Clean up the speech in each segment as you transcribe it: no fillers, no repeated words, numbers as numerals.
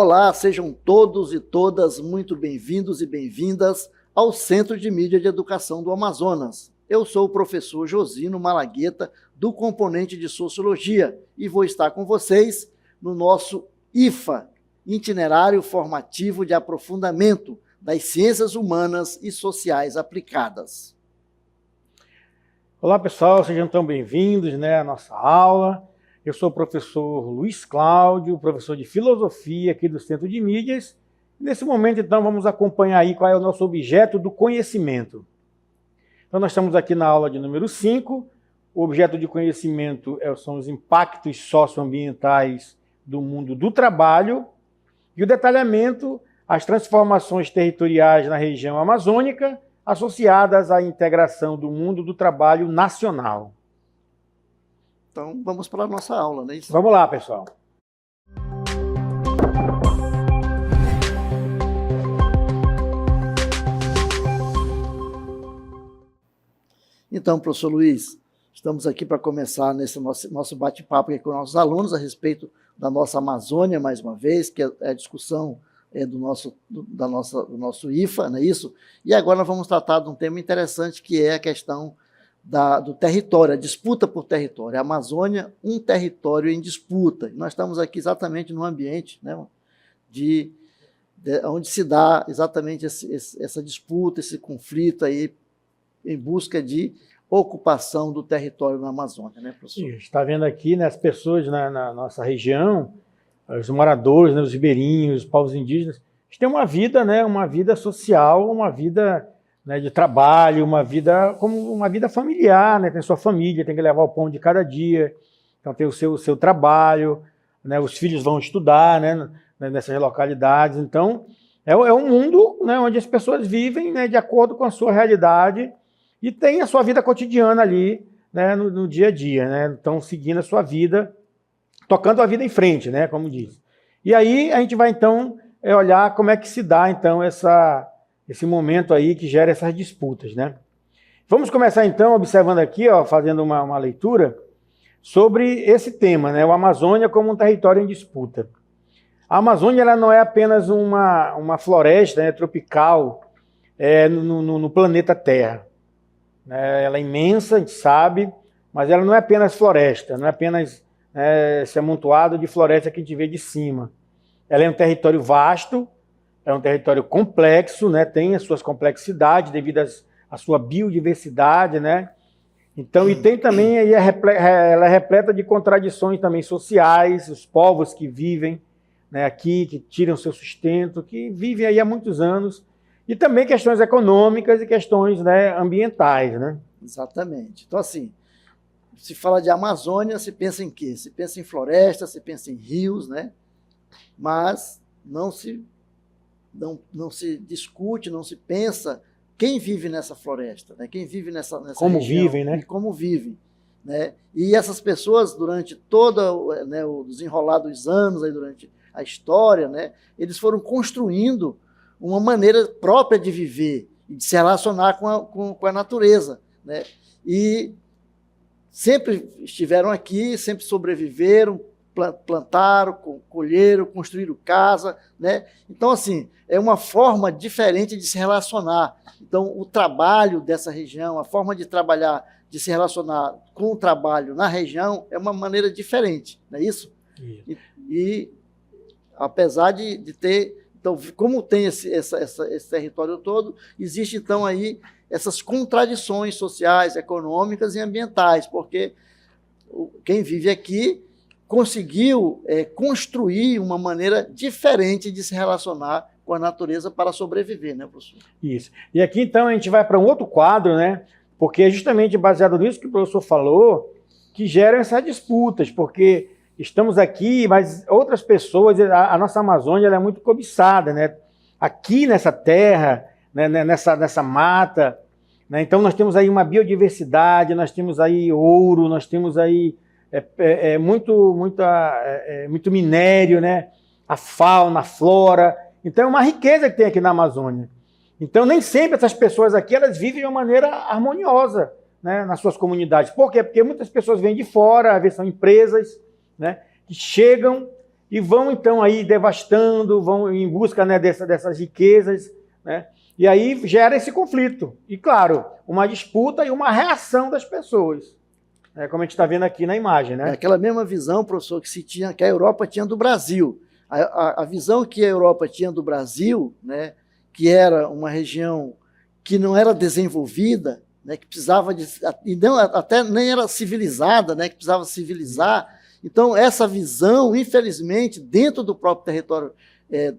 Olá, sejam todos e todas muito bem-vindos e bem-vindas ao Centro de Mídia de Educação do Amazonas. Eu sou o professor Josino Malagueta, do componente de Sociologia, e vou estar com vocês no nosso IFA, Itinerário Formativo de Aprofundamento das Ciências Humanas e Sociais Aplicadas. Olá pessoal, sejam tão bem-vindos à nossa aula. Eu sou o professor Luiz Cláudio, professor de Filosofia aqui do Centro de Mídias. Nesse momento, então, vamos acompanhar aí qual é o nosso objeto do conhecimento. Então, nós estamos aqui na aula de número 5. O objeto de conhecimento são os impactos socioambientais do mundo do trabalho e o detalhamento, as transformações territoriais na região amazônica associadas à integração do mundo do trabalho nacional. Então, vamos para a nossa aula, não é isso? Vamos lá, pessoal. Então, professor Luiz, estamos aqui para começar nesse nosso bate-papo com nossos alunos a respeito da nossa Amazônia, mais uma vez, que é a discussão do nosso IFA, não é isso? E agora nós vamos tratar de um tema interessante, que é a questão do território, a disputa por território. A Amazônia, um território em disputa. E nós estamos aqui exatamente no ambiente, né, onde se dá exatamente essa disputa, esse conflito aí em busca de ocupação do território na Amazônia, né, professor? Sim, está vendo aqui, né, as pessoas na nossa região, os moradores, né, os ribeirinhos, os povos indígenas, eles têm uma vida, né, uma vida social, uma vida, né, de trabalho, uma vida como uma vida familiar, né, tem sua família, tem que levar o pão de cada dia, então tem o seu trabalho, né, os filhos vão estudar, né, nessas localidades. Então é um mundo, né, onde as pessoas vivem, né, de acordo com a sua realidade e tem a sua vida cotidiana ali, né, no dia a dia, né, estão seguindo a sua vida, tocando a vida em frente, né, como diz. E aí a gente vai então olhar como é que se dá então esse momento aí que gera essas disputas, né? Vamos começar então observando aqui, fazendo uma leitura sobre esse tema, né? O Amazônia como um território em disputa. A Amazônia ela não é apenas uma floresta, né, tropical no planeta Terra. Ela é imensa, a gente sabe, mas ela não é apenas floresta, não é apenas esse amontoado de floresta que a gente vê de cima. Ela é um território vasto, é um território complexo, né? Tem as suas complexidades devido à sua biodiversidade, né? Então, e tem também, ela é repleta de contradições também sociais, os povos que vivem, né, aqui, que tiram seu sustento, que vivem aí há muitos anos, e também questões econômicas e questões, né, ambientais, né? Exatamente. Então, assim, se fala de Amazônia, se pensa em quê? Se pensa em floresta, se pensa em rios, né? Mas não se discute, não se pensa quem vive nessa floresta, né? Quem vive nessa como região, vivem, né? E como vivem, né? E essas pessoas, durante todo, né, o desenrolar dos anos, aí, durante a história, né, eles foram construindo uma maneira própria de viver e de se relacionar com a natureza, né? E sempre estiveram aqui, sempre sobreviveram, plantaram, colheram, construíram casa, né? Então, assim, é uma forma diferente de se relacionar. Então, o trabalho dessa região, a forma de trabalhar, de se relacionar com o trabalho na região é uma maneira diferente, não é isso? E apesar de ter... Então, como tem esse território todo, existe, então, aí essas contradições sociais, econômicas e ambientais, porque quem vive aqui conseguiu construir uma maneira diferente de se relacionar com a natureza para sobreviver, né, professor? Isso. E aqui, então, a gente vai para um outro quadro, né? Porque é justamente baseado nisso que o professor falou, que geram essas disputas, porque estamos aqui, mas outras pessoas, a nossa Amazônia ela é muito cobiçada, né? Aqui nessa terra, né, nessa mata, né? Então nós temos aí uma biodiversidade, nós temos aí ouro, nós temos aí muito minério, né? A fauna, a flora. Então é uma riqueza que tem aqui na Amazônia. Então nem sempre essas pessoas aqui elas vivem de uma maneira harmoniosa, né, nas suas comunidades. Por quê? Porque muitas pessoas vêm de fora, às vezes são empresas, né, que chegam e vão então aí devastando, vão em busca, né, dessas riquezas, né? E aí gera esse conflito. E claro, uma disputa e uma reação das pessoas. Como a gente está vendo aqui na imagem, né? É aquela mesma visão, professor, que a Europa tinha do Brasil. A visão que a Europa tinha do Brasil, né, que era uma região que não era desenvolvida, né, que precisava de... E não, até nem era civilizada, né, que precisava civilizar. Então, essa visão, infelizmente, dentro do próprio território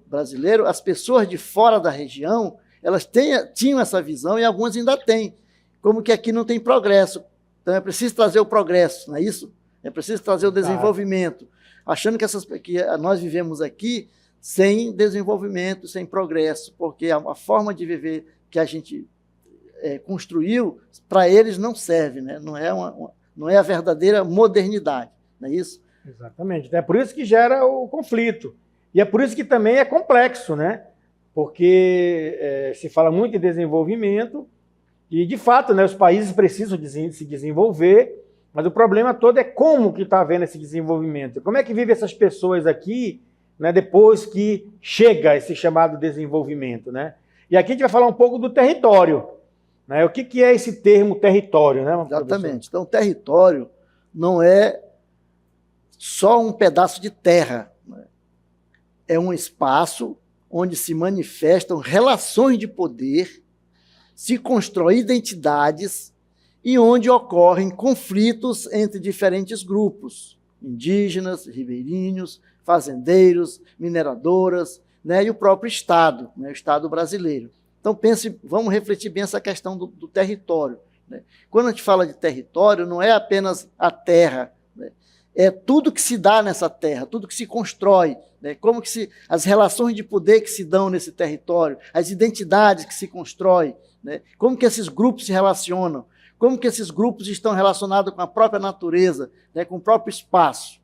brasileiro, as pessoas de fora da região, elas tinham essa visão e algumas ainda têm. Como que aqui não tem progresso. Então, é preciso trazer o progresso, não é isso? É preciso trazer o desenvolvimento. Achando que nós vivemos aqui sem desenvolvimento, sem progresso, porque a forma de viver que a gente construiu, para eles não serve, né? Não é a verdadeira modernidade, não é isso? Exatamente. É por isso que gera o conflito. E é por isso que também é complexo, né? Porque se fala muito em desenvolvimento e, de fato, né, os países precisam se desenvolver, mas o problema todo é como que está havendo esse desenvolvimento. Como é que vivem essas pessoas aqui, né, depois que chega esse chamado desenvolvimento, né? E aqui a gente vai falar um pouco do território, né? O que é esse termo território, né? Exatamente. Então, território não é só um pedaço de terra, né? É um espaço onde se manifestam relações de poder, se constroem identidades e onde ocorrem conflitos entre diferentes grupos, indígenas, ribeirinhos, fazendeiros, mineradoras, né, e o próprio Estado, né, o Estado brasileiro. Então, vamos refletir bem essa questão do território, né? Quando a gente fala de território, não é apenas a terra, né? É tudo que se dá nessa terra, tudo que se constrói, né? Como que as relações de poder que se dão nesse território, as identidades que se constroem, né? Como que esses grupos se relacionam, como que esses grupos estão relacionados com a própria natureza, né? Com o próprio espaço.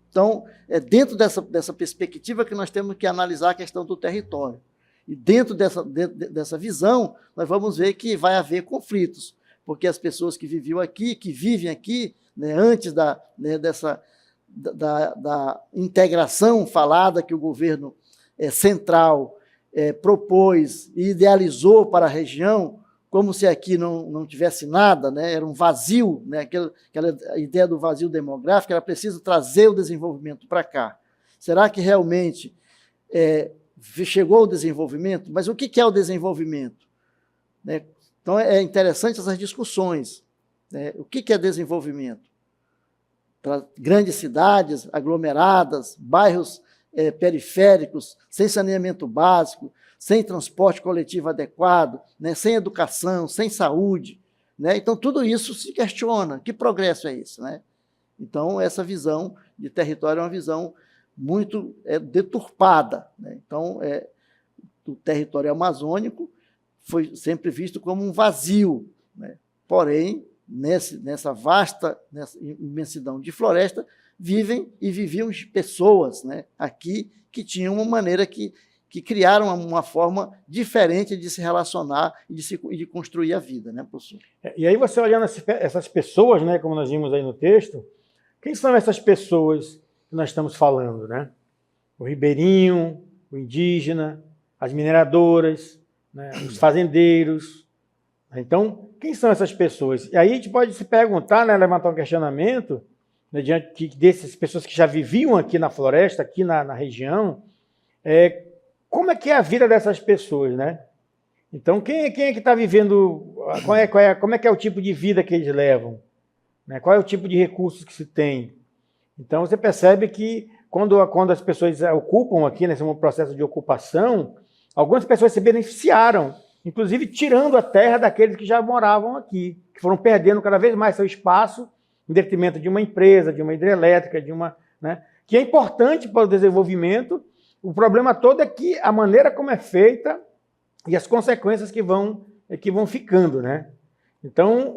Então, é dentro dessa perspectiva que nós temos que analisar a questão do território. E dentro dessa visão, nós vamos ver que vai haver conflitos, porque as pessoas que viviam aqui, que vivem aqui, né, antes da integração falada que o governo central propôs e idealizou para a região, como se aqui não tivesse nada, né, era um vazio, né, aquela ideia do vazio demográfico, era preciso trazer o desenvolvimento para cá. Será que realmente chegou o desenvolvimento? Mas o que é o desenvolvimento? Né? Então, é interessante essas discussões. Né? O que é desenvolvimento? Para grandes cidades, aglomeradas, bairros periféricos, sem saneamento básico, sem transporte coletivo adequado, né? Sem educação, sem saúde. Né? Então, tudo isso se questiona. Que progresso é esse? Né? Então, essa visão de território é uma visão muito deturpada. Né? Então, o território amazônico foi sempre visto como um vazio, né? Porém, nessa vasta imensidão de floresta, viviam pessoas, né, aqui que tinham uma maneira que criaram uma forma diferente de se relacionar e de construir a vida, né, professor? E aí você olhando essas pessoas, né, como nós vimos aí no texto, quem são essas pessoas que nós estamos falando, né? O ribeirinho, o indígena, as mineradoras, né, os fazendeiros. Então, quem são essas pessoas? E aí a gente pode se perguntar, né, levantar um questionamento, né, diante dessas pessoas que já viviam aqui na floresta, aqui na região, como é que é a vida dessas pessoas, né? Então, quem é que está vivendo, como é que é o tipo de vida que eles levam? Né? Qual é o tipo de recursos que se tem? Então, você percebe que quando as pessoas ocupam aqui, nesse processo de ocupação, algumas pessoas se beneficiaram, inclusive tirando a terra daqueles que já moravam aqui, que foram perdendo cada vez mais seu espaço em detrimento de uma empresa, de uma hidrelétrica, né, que é importante para o desenvolvimento. O problema todo é que a maneira como é feita e as consequências que vão ficando, né? Então,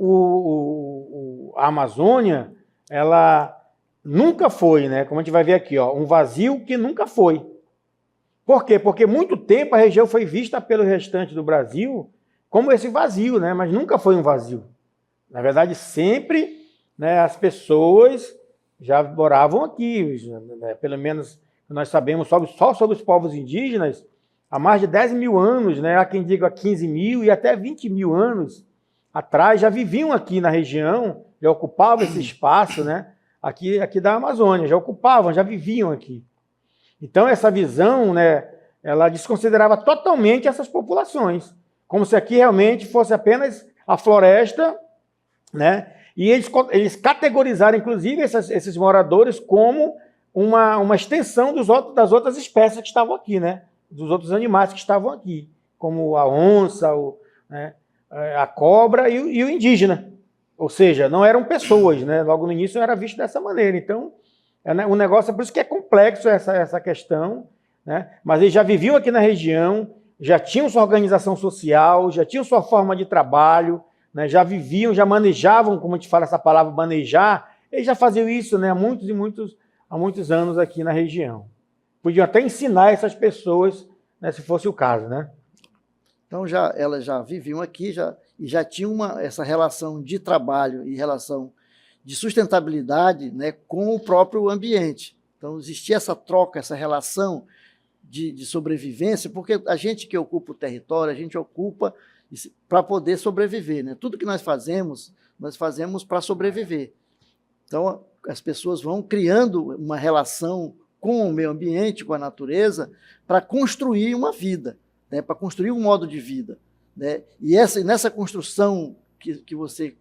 a Amazônia, ela nunca foi, né, como a gente vai ver aqui, ó, um vazio que nunca foi. Por quê? Porque muito tempo a região foi vista pelo restante do Brasil como esse vazio, né? Mas nunca foi um vazio. Na verdade, sempre, né, as pessoas já moravam aqui, né, pelo menos nós sabemos só sobre os povos indígenas, há mais de 10 mil anos, né? Há quem diga 15 mil e até 20 mil anos atrás, já viviam aqui na região, já ocupavam esse espaço, né? Aqui da Amazônia, já viviam aqui. Então, essa visão, né, ela desconsiderava totalmente essas populações, como se aqui realmente fosse apenas a floresta, né? E eles categorizaram, inclusive, esses moradores como uma extensão das outras espécies que estavam aqui, né? Dos outros animais que estavam aqui, como a onça, né? A cobra e o indígena. Ou seja, não eram pessoas, né? Logo no início era visto dessa maneira. Então, o negócio, é por isso que é complexo essa questão, né? Mas eles já viviam aqui na região, já tinham sua organização social, já tinham sua forma de trabalho, né? Já viviam, já manejavam, como a gente fala essa palavra, manejar, eles já faziam isso, né? Há muitos anos aqui na região. Podiam até ensinar essas pessoas, né, se fosse o caso, né? Então, elas já viviam aqui e já tinham essa relação de trabalho e relação de sustentabilidade, né, com o próprio ambiente. Então, existia essa troca, essa relação de sobrevivência, porque a gente que ocupa o território, a gente ocupa para poder sobreviver, né? Tudo que nós fazemos para sobreviver. Então, as pessoas vão criando uma relação com o meio ambiente, com a natureza, para construir uma vida, né? Para construir um modo de vida, né? E nessa construção que você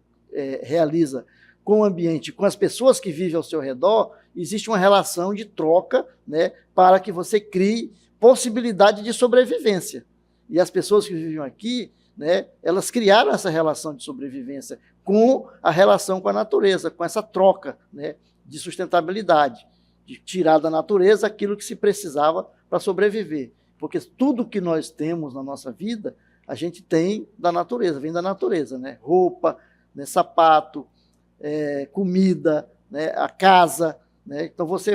realiza com o ambiente, com as pessoas que vivem ao seu redor, existe uma relação de troca, né? Para que você crie possibilidade de sobrevivência. E as pessoas que vivem aqui, né, elas criaram essa relação de sobrevivência com a relação com a natureza, com essa troca, né, de sustentabilidade, de tirar da natureza aquilo que se precisava para sobreviver. Porque tudo que nós temos na nossa vida, a gente tem da natureza, vem da natureza, né? Roupa, né, sapato, comida, né, a casa, né? Então você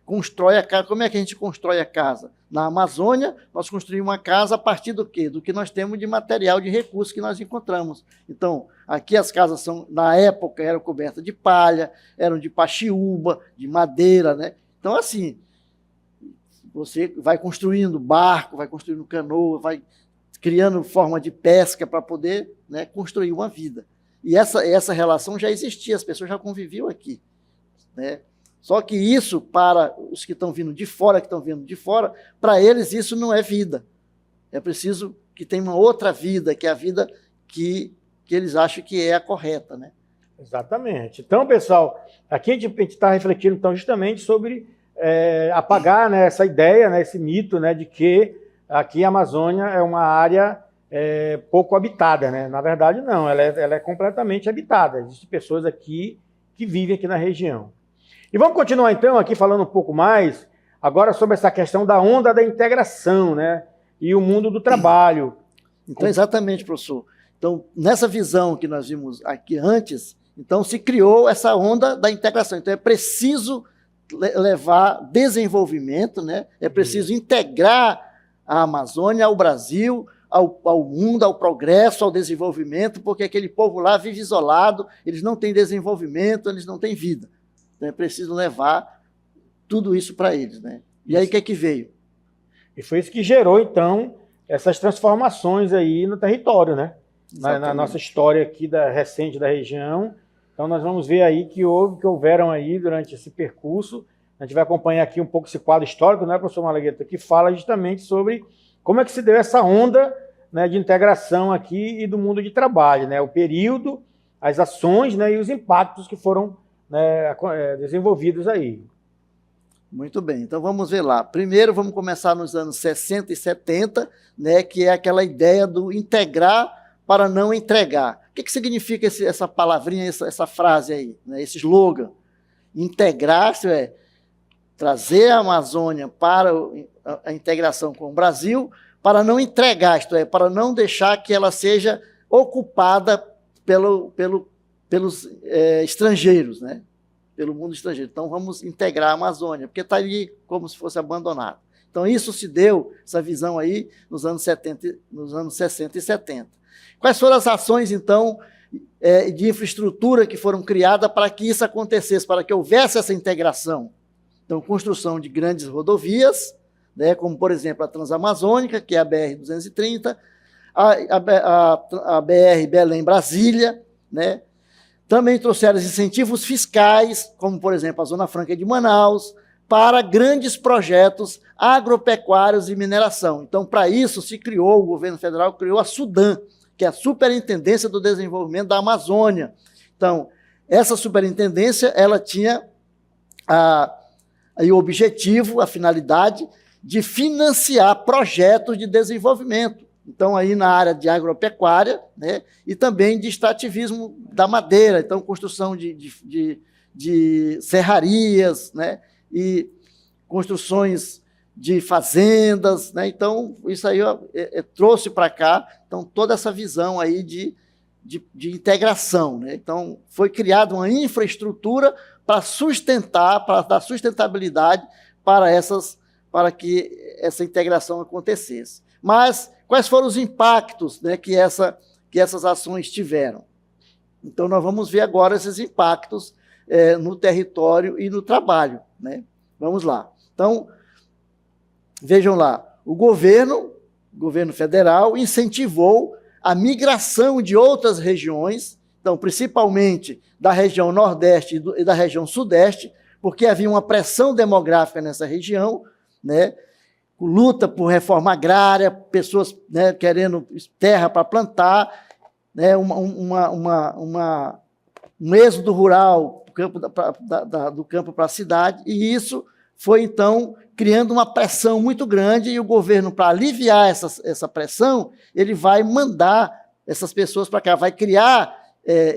constrói a casa. Como é que a gente constrói a casa? Na Amazônia, nós construímos uma casa a partir do quê? Do que nós temos de material, de recursos que nós encontramos. Então, aqui as casas na época, eram cobertas de palha, eram de paxiúba, de madeira, né? Então, assim, você vai construindo barco, vai construindo canoa, vai criando forma de pesca para poder, né, construir uma vida. E essa relação já existia, as pessoas já conviviam aqui, né? Só que isso, para os que estão vindo de fora, para eles isso não é vida. É preciso que tenha uma outra vida, que é a vida que eles acham que é a correta, né? Exatamente. Então, pessoal, aqui a gente está refletindo então, justamente sobre apagar, né, essa ideia, né, esse mito, né, de que aqui a Amazônia é uma área pouco habitada, né? Na verdade, não, ela é completamente habitada. Existem pessoas aqui que vivem aqui na região. E vamos continuar, então, aqui falando um pouco mais, agora sobre essa questão da onda da integração, né? E o mundo do trabalho. Então, exatamente, professor. Então, nessa visão que nós vimos aqui antes, então se criou essa onda da integração. Então, é preciso levar desenvolvimento, né? É preciso integrar a Amazônia ao Brasil, ao mundo, ao progresso, ao desenvolvimento, porque aquele povo lá vive isolado, eles não têm desenvolvimento, eles não têm vida. Então, é preciso levar tudo isso para eles, né? E aí, o que é que veio? E foi isso que gerou, então, essas transformações aí no território, né? Na nossa história aqui recente da região. Então, nós vamos ver aí que houveram aí durante esse percurso. A gente vai acompanhar aqui um pouco esse quadro histórico, né, professor Malagueta, que fala justamente sobre como é que se deu essa onda, né, de integração aqui e do mundo de trabalho, né? O período, as ações, né, e os impactos que foram, né, desenvolvidos aí. Muito bem, então vamos ver lá. Primeiro vamos começar nos anos 60 e 70, né, que é aquela ideia do integrar para não entregar. O que significa essa palavrinha, essa frase aí, né, esse slogan? Integrar, isso é trazer a Amazônia para a integração com o Brasil, para não entregar, isto é, para não deixar que ela seja ocupada pelos estrangeiros, né? Pelo mundo estrangeiro. Então, vamos integrar a Amazônia, porque está ali como se fosse abandonado. Então, isso se deu, essa visão aí, nos anos 60 e 70. Quais foram as ações, então, de infraestrutura que foram criadas para que isso acontecesse, para que houvesse essa integração? Então, construção de grandes rodovias, né, como, por exemplo, a Transamazônica, que é a BR-230, a BR Belém-Brasília, né? Também trouxeram incentivos fiscais, como, por exemplo, a Zona Franca de Manaus, para grandes projetos agropecuários e mineração. Então, para isso, o governo federal criou a SUDAM, que é a Superintendência do Desenvolvimento da Amazônia. Então, essa superintendência, ela tinha o objetivo, a finalidade de financiar projetos de desenvolvimento. Então, aí na área de agropecuária, né, e também de extrativismo da madeira, então, construção de serrarias, né, e construções de fazendas, né? Então, isso aí trouxe para cá, então, toda essa visão aí de integração, né? Então, foi criada uma infraestrutura para sustentar, para dar sustentabilidade para que essa integração acontecesse. Mas quais foram os impactos, né, que essas ações tiveram? Então, nós vamos ver agora esses impactos no território e no trabalho, né? Vamos lá. Então, vejam lá, o governo federal incentivou a migração de outras regiões, então, principalmente da região Nordeste e da região Sudeste, porque havia uma pressão demográfica nessa região, né? Luta por reforma agrária, pessoas, né, querendo terra para plantar, né? Um êxodo rural do campo para a cidade, e isso foi, então, criando uma pressão muito grande, e o governo, para aliviar essa pressão, ele vai mandar essas pessoas para cá, vai criar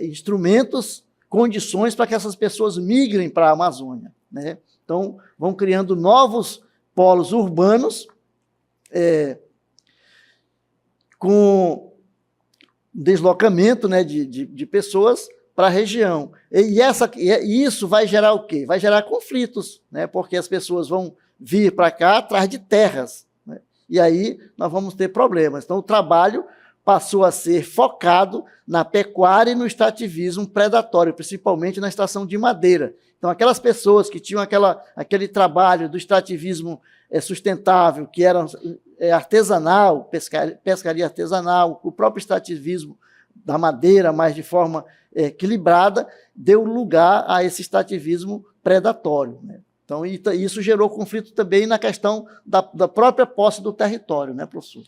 instrumentos, condições para que essas pessoas migrem para a Amazônia, né? Então, vão criando novos polos urbanos, com deslocamento, né, de pessoas para a região. E isso vai gerar o quê? Vai gerar conflitos, né, porque as pessoas vão vir para cá atrás de terras, né, e aí nós vamos ter problemas. Então, o trabalho passou a ser focado na pecuária e no extrativismo predatório, principalmente na extração de madeira. Então, aquelas pessoas que tinham aquele trabalho do extrativismo sustentável, que era artesanal, pescaria artesanal, o próprio extrativismo da madeira, mas de forma equilibrada, deu lugar a esse extrativismo predatório, né? Então, isso gerou conflito também na questão da própria posse do território, né, professor?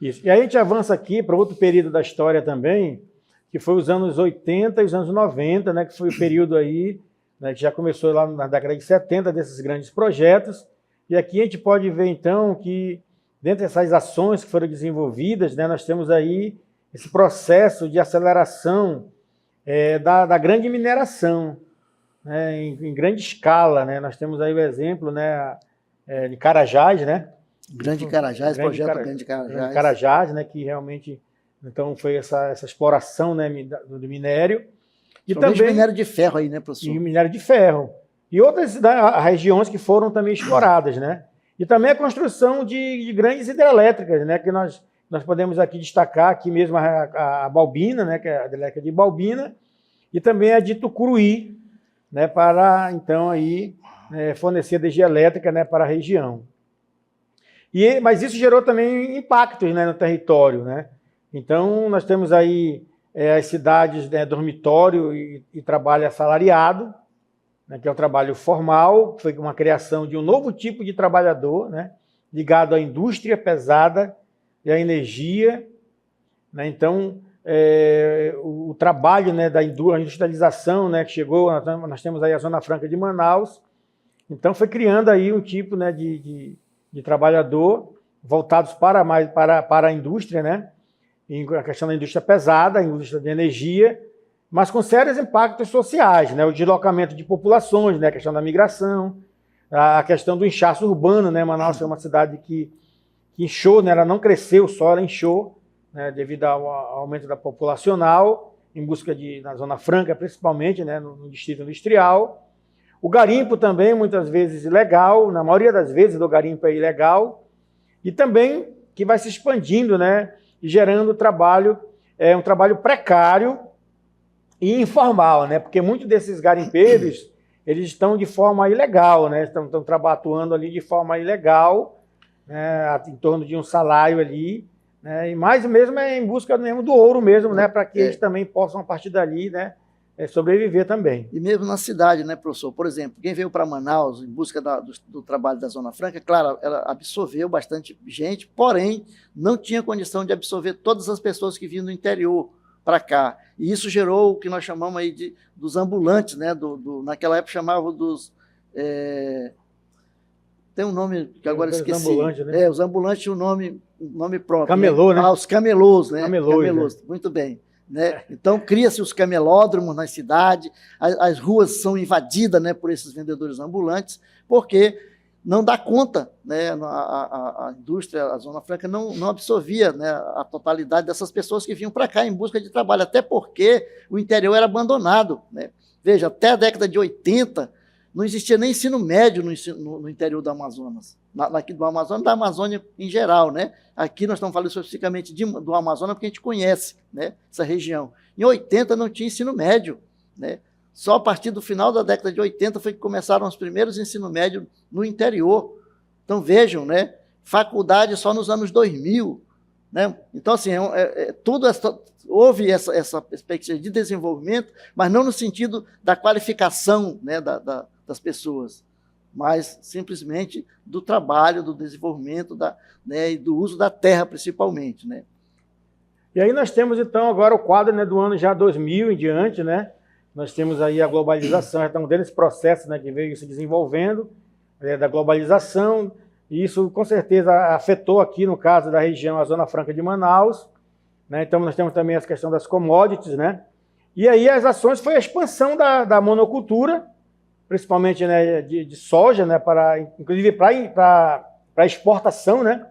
Isso. E aí a gente avança aqui para outro período da história também, que foi os anos 80 e os anos 90, né, que foi o período aí, né, que já começou lá na década de 70, desses grandes projetos. E aqui a gente pode ver, então, que dentro dessas ações que foram desenvolvidas, né, nós temos aí esse processo de aceleração da grande mineração, né, em grande escala, né? Nós temos aí o exemplo, né, de Carajás, né? Projeto Grande Carajás. Carajás, né, que realmente então, foi essa exploração, né, do minério. E também minério de ferro aí, né, professor? E minério de ferro. E outras regiões que foram também exploradas, né? E também a construção de grandes hidrelétricas, né, que nós podemos aqui destacar aqui mesmo a Balbina, né, que é a hidrelétrica de Balbina, e também a de Tucuruí, né, para então aí fornecer energia elétrica, né, para a região. Mas isso gerou também impactos, né, no território, né? Então nós temos aí as cidades, né, dormitório e trabalho assalariado, né, que é o trabalho formal, que foi uma criação de um novo tipo de trabalhador, né, ligado à indústria pesada e à energia, né? Então, o trabalho, né, a industrialização, né, que chegou, nós temos aí a Zona Franca de Manaus, então foi criando aí um tipo, né, de trabalhador voltados para a indústria, né, a questão da indústria pesada, a indústria de energia, mas com sérios impactos sociais, né, o deslocamento de populações, né, a questão da migração, a questão do inchaço urbano, né, Manaus é uma cidade que inchou, né, ela não cresceu só, ela inchou, né, devido ao aumento da populacional, em busca na Zona Franca, principalmente, né, no distrito industrial. O garimpo também, muitas vezes, ilegal, na maioria das vezes o garimpo é ilegal, e também que vai se expandindo, né, e gerando trabalho, um trabalho precário e informal, né, porque muitos desses garimpeiros, eles estão de forma ilegal, né? Estão atuando ali de forma ilegal, né? Em torno de um salário ali, né? E mais mesmo é em busca mesmo do ouro mesmo, né? Para que eles também possam, a partir dali, né? Sobreviver também. E mesmo na cidade, né, professor? Por exemplo, quem veio para Manaus em busca do trabalho da Zona Franca, claro, ela absorveu bastante gente, porém, não tinha condição de absorver todas as pessoas que vinham do interior para cá. E isso gerou o que nós chamamos aí dos ambulantes, né? Naquela época chamavam dos... tem um nome que agora esqueci. Ambulantes, né? Os ambulantes tinham um nome próprio. Camelô, né? Os camelôs, né? Camelôs, né? Muito bem. Né? Então, cria-se os camelódromos na cidade, as ruas são invadidas, né, por esses vendedores ambulantes, porque não dá conta, né, a indústria, a Zona Franca não absorvia, né, a totalidade dessas pessoas que vinham para cá em busca de trabalho, até porque o interior era abandonado. Né? Veja, até a década de 80, não existia nem ensino médio no interior do Amazonas, aqui do Amazonas, da Amazônia em geral, né? Aqui nós estamos falando especificamente do Amazonas porque a gente conhece, né, essa região. Em 80 não tinha ensino médio, né? Só a partir do final da década de 80 foi que começaram os primeiros ensino médio no interior. Então vejam, né, faculdade só nos anos 2000, né? Então assim, houve essa perspectiva de desenvolvimento, mas não no sentido da qualificação, né, das pessoas, mas simplesmente do trabalho, do desenvolvimento, né, e do uso da terra, principalmente. Né? E aí nós temos, então, agora o quadro, né, do ano já 2000 em diante, né? Nós temos aí a globalização, já estamos dentro desse processo, né, que veio se desenvolvendo, da globalização, e isso, com certeza, afetou aqui, no caso da região, a Zona Franca de Manaus, né? Então, nós temos também essa questão das commodities, né? E aí as ações foi a expansão da monocultura, principalmente, né, de soja, né, inclusive para exportação, né,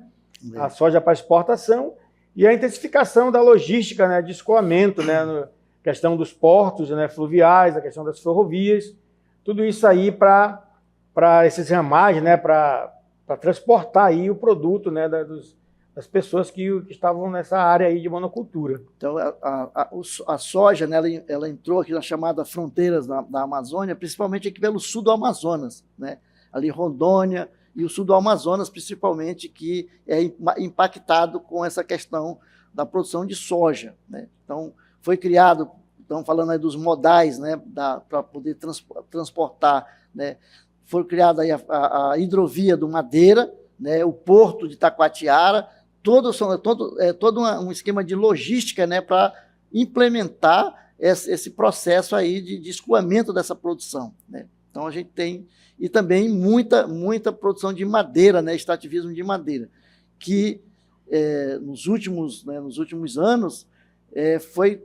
a soja para exportação, e a intensificação da logística, né, de escoamento, né, questão dos portos, né, fluviais, a questão das ferrovias, tudo isso aí para esses ramais, né, para transportar aí o produto, né, das pessoas que estavam nessa área aí de monocultura. Então, a soja, né, ela entrou aqui nas chamadas fronteiras da Amazônia, principalmente aqui pelo sul do Amazonas, né? Ali Rondônia e o sul do Amazonas, principalmente, que é impactado com essa questão da produção de soja. Né? Então, foi criado, estamos falando aí dos modais, né, para poder transportar, né? Foi criada aí a hidrovia do Madeira, né, o porto de Taquatiara, todo um esquema de logística, né, para implementar esse processo aí de escoamento dessa produção. Né? Então a gente tem, e também muita produção de madeira, né, extrativismo de madeira, que nos últimos anos foi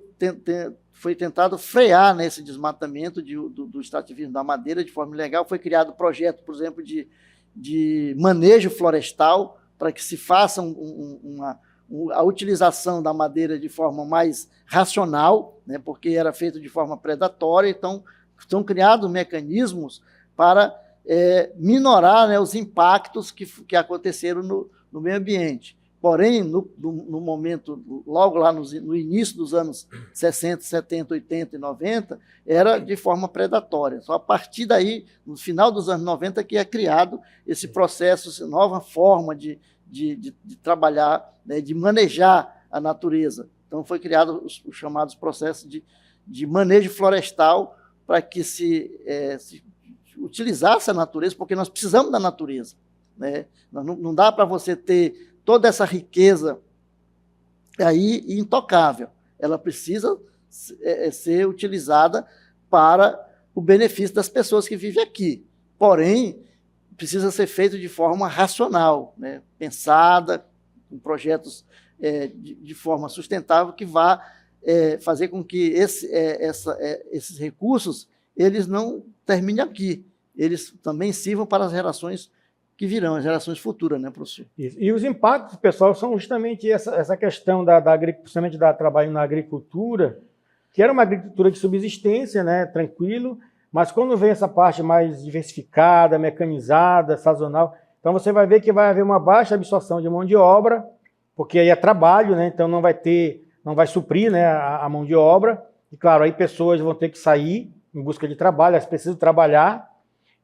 tentado frear, né, esse desmatamento do extrativismo da madeira de forma ilegal. Foi criado um projeto, por exemplo, de manejo florestal, para que se faça a utilização da madeira de forma mais racional, né, porque era feito de forma predatória. Então, estão criados mecanismos para minorar, né, os impactos que aconteceram no meio ambiente. Porém, no momento, logo lá no início dos anos 60, 70, 80 e 90, era de forma predatória. Só a partir daí, no final dos anos 90, que é criado esse processo, essa nova forma de trabalhar, né, de manejar a natureza. Então, foi criado os chamados processos de manejo florestal para que se utilizasse a natureza, porque nós precisamos da natureza. Né? Não dá para você ter toda essa riqueza aí intocável. Ela precisa ser utilizada para o benefício das pessoas que vivem aqui. Porém, precisa ser feito de forma racional, né? Pensada, com projetos de forma sustentável, que vá fazer com que esses recursos eles não terminem aqui. Eles também sirvam para as gerações que virão, as gerações futuras, né, professor? Isso. E os impactos, pessoal, são justamente essa questão principalmente da trabalho na agricultura, que era uma agricultura de subsistência, né, tranquilo, mas quando vem essa parte mais diversificada, mecanizada, sazonal, então você vai ver que vai haver uma baixa absorção de mão de obra, porque aí é trabalho, né, então não vai suprir, né, a mão de obra, e claro, aí pessoas vão ter que sair, em busca de trabalho, elas precisam trabalhar.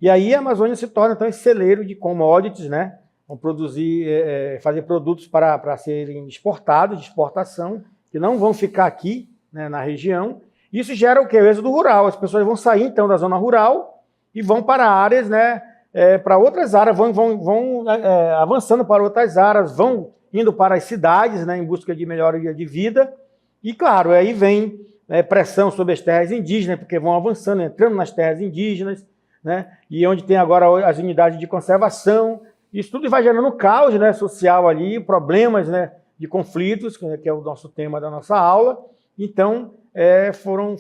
E aí a Amazônia se torna, então, esse celeiro de commodities, né? Vão produzir, fazer produtos para serem exportados, de exportação, que não vão ficar aqui, né, na região. Isso gera o quê? O êxodo rural. As pessoas vão sair, então, da zona rural e vão para áreas, né, para outras áreas, vão avançando para outras áreas, vão indo para as cidades, né, em busca de melhoria de vida. E, claro, aí vem, né, pressão sobre as terras indígenas, porque vão avançando, entrando nas terras indígenas, né, e onde tem agora as unidades de conservação. Isso tudo vai gerando caos, né, social ali, problemas, né, de conflitos, que é o nosso tema da nossa aula. Então, foram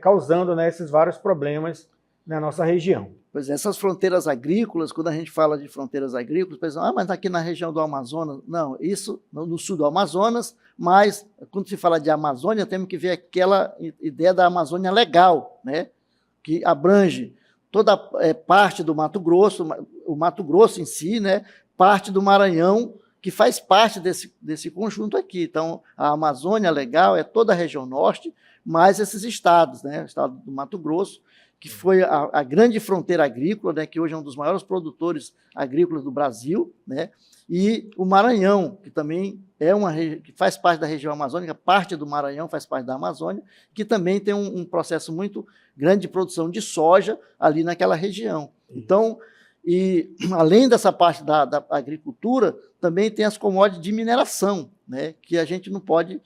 causando, né, esses vários problemas na nossa região. Pois é, essas fronteiras agrícolas, quando a gente fala de fronteiras agrícolas, pensam, mas aqui na região do Amazonas. Não, isso no sul do Amazonas, mas quando se fala de Amazônia, temos que ver aquela ideia da Amazônia legal, né, que abrange toda parte do Mato Grosso, o Mato Grosso em si, né, parte do Maranhão, que faz parte desse conjunto aqui. Então, a Amazônia legal é toda a região norte, mais esses estados, né, o estado do Mato Grosso, que foi a grande fronteira agrícola, né, que hoje é um dos maiores produtores agrícolas do Brasil, né, e o Maranhão, que também que faz parte da região amazônica, parte do Maranhão faz parte da Amazônia, que também tem um processo muito grande de produção de soja ali naquela região. Então, e além dessa parte da agricultura, também tem as commodities de mineração, né, que a gente não pode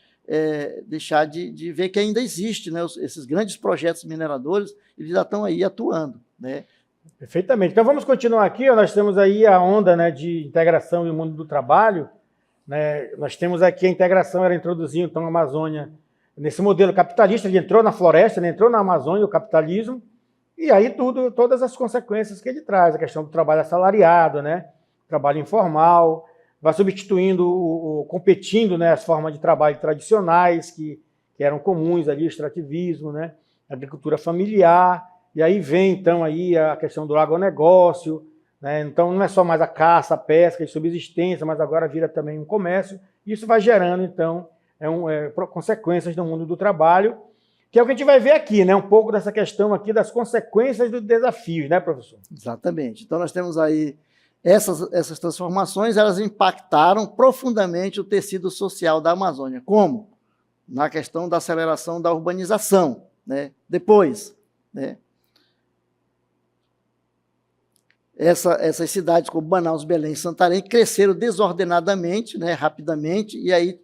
deixar de ver que ainda existe, né, esses grandes projetos mineradores, eles já estão aí atuando, né. Perfeitamente. Então vamos continuar aqui, ó. Nós temos aí a onda, né, de integração e o mundo do trabalho, né. Nós temos aqui a integração, era introduzir então a Amazônia nesse modelo capitalista, ele entrou na floresta, ele entrou na Amazônia, o capitalismo, e aí todas as consequências que ele traz, a questão do trabalho assalariado, né, trabalho informal, vai substituindo, competindo, né, as formas de trabalho tradicionais que eram comuns ali, extrativismo, né, agricultura familiar, e aí vem então aí a questão do agronegócio, né, então não é só mais a caça, a pesca e subsistência, mas agora vira também um comércio, e isso vai gerando então consequências no mundo do trabalho, que é o que a gente vai ver aqui, né, um pouco dessa questão aqui das consequências dos desafios, né, professor? Exatamente. Então nós temos aí essas transformações, elas impactaram profundamente o tecido social da Amazônia. Como? Na questão da aceleração da urbanização, né? Depois, né, essas cidades como Manaus, Belém e Santarém cresceram desordenadamente, né, rapidamente, e aí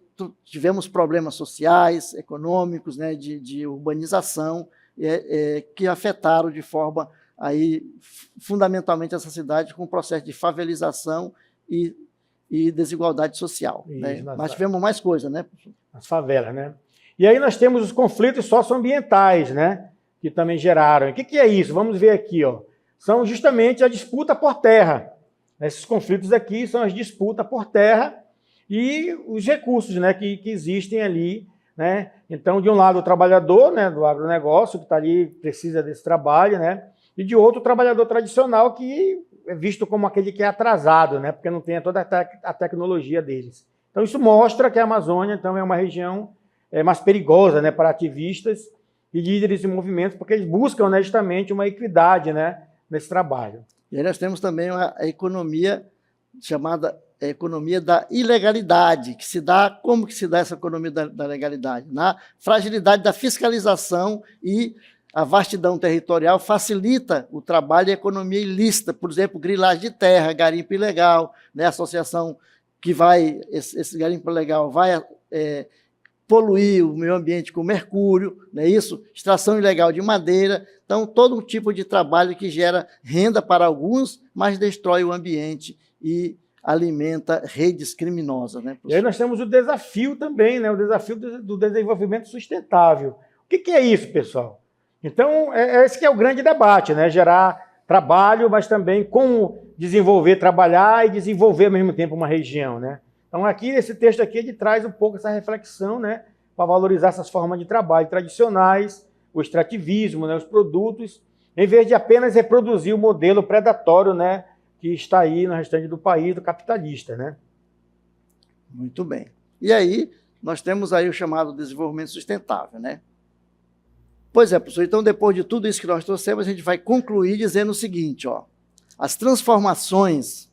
tivemos problemas sociais, econômicos, né, de urbanização, que afetaram de forma aí, fundamentalmente, essa cidade com o processo de favelização e desigualdade social. Isso, né? Mas tivemos mais coisa, né? As favelas, né? E aí nós temos os conflitos socioambientais, né? Que também geraram. O que é isso? Vamos ver aqui, ó. São justamente a disputa por terra. Esses conflitos aqui são as disputas por terra e os recursos, né, que existem ali, né? Então, de um lado, o trabalhador, né, do agronegócio, que está ali, precisa desse trabalho, né? E de outro, o trabalhador tradicional, que é visto como aquele que é atrasado, né? Porque não tem toda a tecnologia deles. Então, isso mostra que a Amazônia, então, é uma região mais perigosa, né, para ativistas e líderes de movimentos, porque eles buscam, né, justamente uma equidade, né, nesse trabalho. E aí nós temos também a economia chamada economia da ilegalidade, como que se dá essa economia da legalidade? Na fragilidade da fiscalização e a vastidão territorial facilita o trabalho e a economia ilícita, por exemplo, grilagem de terra, garimpo ilegal, né, associação que esse garimpo ilegal vai poluir o meio ambiente com mercúrio, né, isso, extração ilegal de madeira, então todo um tipo de trabalho que gera renda para alguns, mas destrói o ambiente e alimenta redes criminosas. Né, e aí nós temos o desafio também, né, o desafio do desenvolvimento sustentável. O que é isso, pessoal? Então, esse que é o grande debate, né? Gerar trabalho, mas também como desenvolver, trabalhar e desenvolver ao mesmo tempo uma região, né? Então, aqui, esse texto aqui, ele traz um pouco essa reflexão, né? Para valorizar essas formas de trabalho tradicionais, o extrativismo, né? Os produtos, em vez de apenas reproduzir o modelo predatório, né? Que está aí no restante do país, do capitalista, né? Muito bem. E aí, nós temos aí o chamado desenvolvimento sustentável, né? Pois é, professor. Então, depois de tudo isso que nós trouxemos, a gente vai concluir dizendo o seguinte, ó. As transformações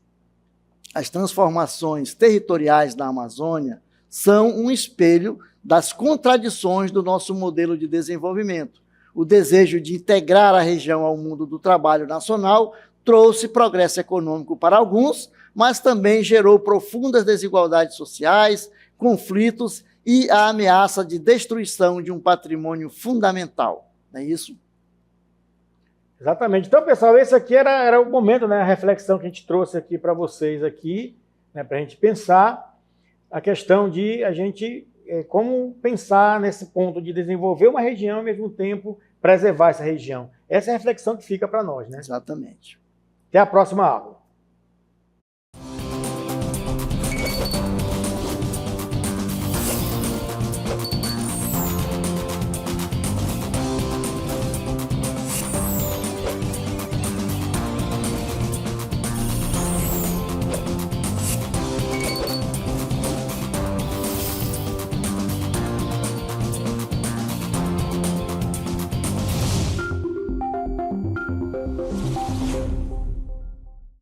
territoriais da Amazônia são um espelho das contradições do nosso modelo de desenvolvimento. O desejo de integrar a região ao mundo do trabalho nacional trouxe progresso econômico para alguns, mas também gerou profundas desigualdades sociais, conflitos e a ameaça de destruição de um patrimônio fundamental. Não é isso? Exatamente. Então, pessoal, esse aqui era o momento, né, a reflexão que a gente trouxe aqui para vocês aqui, né, para a gente pensar a questão de a gente como pensar nesse ponto de desenvolver uma região e, ao mesmo tempo, preservar essa região. Essa é a reflexão que fica para nós, né? Exatamente. Até a próxima aula.